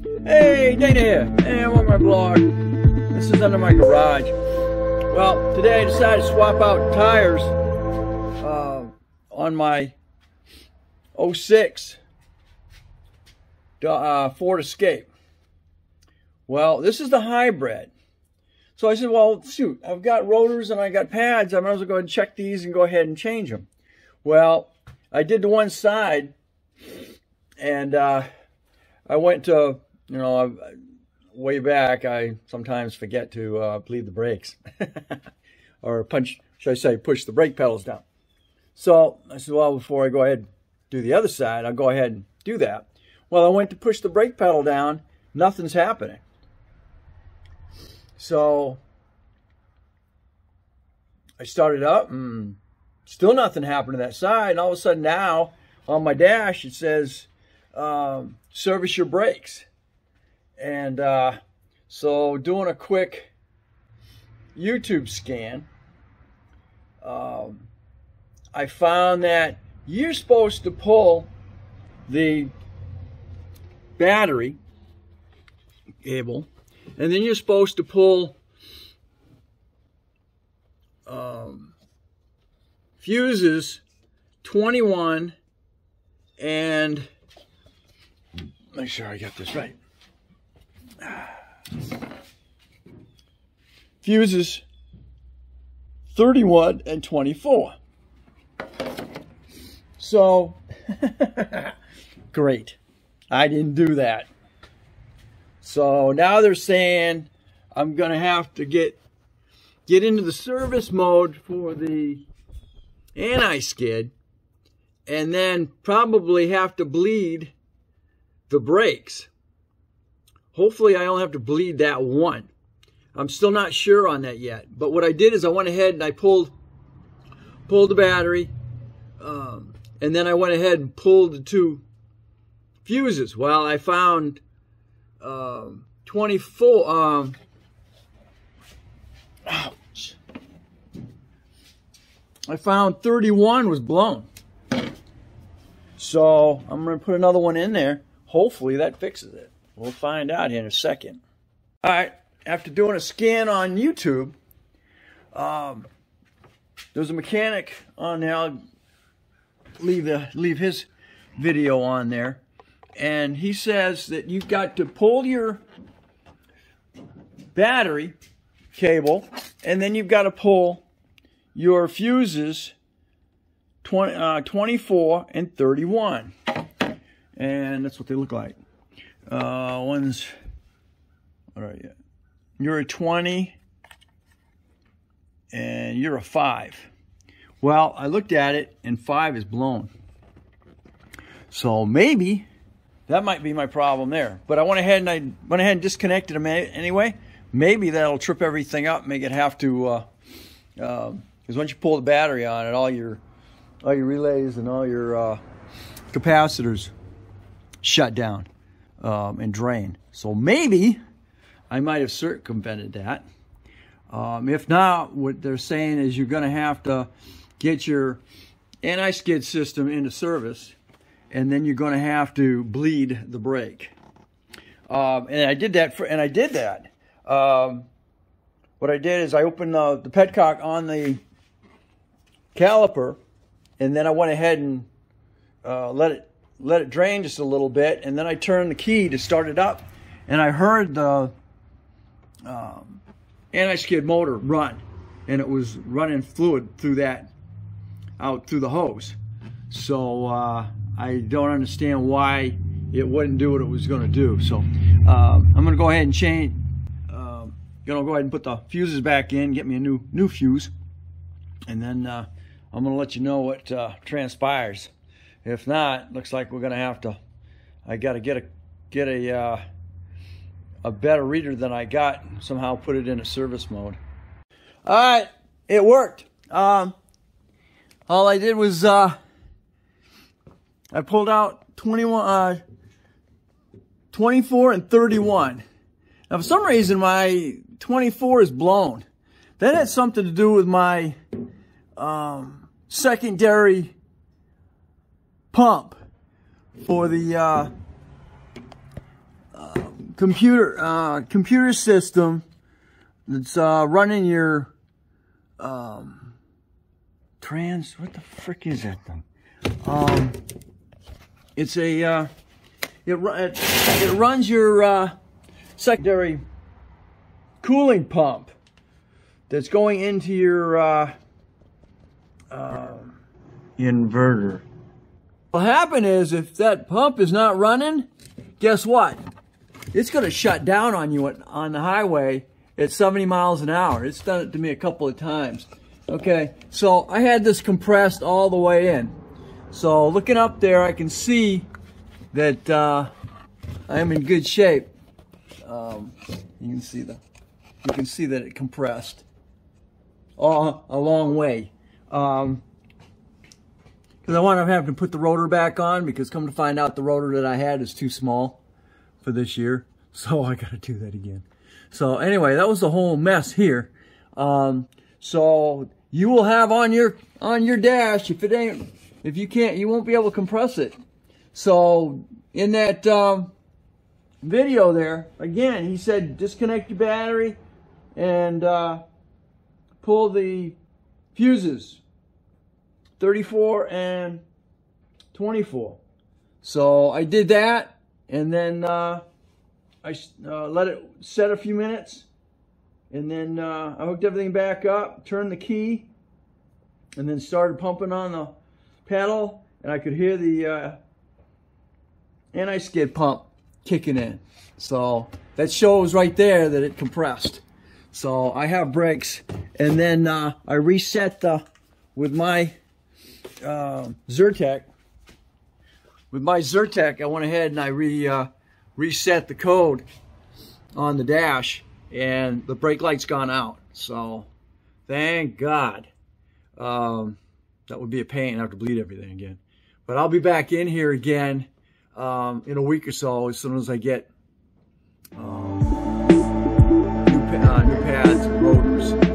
Hey, Dana here, and I'm on my blog. This is under my garage. Well, today I decided to swap out tires on my 06 Ford Escape. Well, this is the hybrid. So I said, well, shoot, I've got rotors and I got pads. I might as well go ahead and check these and go ahead and change them. Well, I did the one side, and I went to, you know, way back, I sometimes forget to bleed the brakes. Or punch, should I say, push the brake pedals down. So I said, well, before I go ahead and do the other side, I'll go ahead and do that. Well, I went to push the brake pedal down, nothing's happening. So I started up and still nothing happened to that side. And all of a sudden now on my dash, it says, service your brakes. And so doing a quick YouTube scan, I found that you're supposed to pull the battery cable, and then you're supposed to pull fuses 21 and make sure I got this right. Fuses 31 and 24. So great. I didn't do that. So now they're saying I'm going to have to get into the service mode for the anti-skid, and then probably have to bleed the brakes. Hopefully I don't have to bleed that one. I'm still not sure on that yet. But what I did is I went ahead and I pulled the battery, and then I went ahead and pulled the two fuses. Well, I found 24. Ouch. I found 31 was blown. So I'm going to put another one in there. Hopefully that fixes it. We'll find out here in a second. All right, after doing a scan on YouTube, there's a mechanic on there. I'll leave his video on there. And he says that you've got to pull your battery cable, and then you've got to pull your fuses 24 and 31. And that's what they look like. One's, all right, you're a 20 and you're a 5. Well, I looked at it and 5 is blown. So maybe that might be my problem there. But I went ahead and disconnected them anyway. Maybe that'll trip everything up, make it have to, because once you pull the battery on it, all your relays and all your capacitors shut down and drain. So maybe I might have circumvented that. If not, what they're saying is you're going to have to get your anti-skid system into service, and then you're going to have to bleed the brake. And I did that. What I did is I opened the petcock on the caliper, and then I went ahead and let it drain just a little bit, and then I turned the key to start it up, and I heard the anti-skid motor run, and it was running fluid through that, out through the hose. So I don't understand why it wouldn't do what it was going to do. So I'm going to go ahead and change. Going to go ahead and put the fuses back in, get me a new fuse, and then I'm going to let you know what transpires. If not, looks like we're going to have to. I got to get a better reader than I got. Somehow put it in a service mode. All right, it worked. All I did was I pulled out 24 and 31. Now, for some reason, my 24 is blown. That had something to do with my secondary pump for the computer system that's running your what the frick is that thing? It's a it runs your secondary cooling pump that's going into your inverter. What'll happen is if that pump is not running, guess what? It's going to shut down on you on the highway at 70 miles an hour. It's done it to me a couple of times. Okay, so I had this compressed all the way in. So looking up there, I can see that I am in good shape. You can see that it compressed a long way. Because I want to have to put the rotor back on, because come to find out the rotor that I had is too small for this year. So I got to do that again. So anyway, that was the whole mess here. So you will have on your dash, if you won't be able to compress it. So in that video there, again, he said disconnect your battery and pull the fuses, 34 and 24. So I did that, and then I let it set a few minutes, and then I hooked everything back up, turned the key, and then started pumping on the pedal, and I could hear the anti-skid pump kicking in. So that shows right there that it compressed. So I have brakes, and then I reset with my Zyrtec. With my Zyrtec, I went ahead and I reset the code on the dash, and the brake light's gone out. So thank God. That would be a pain. I have to bleed everything again. But I'll be back in here again in a week or so, as soon as I get new pads and rotors.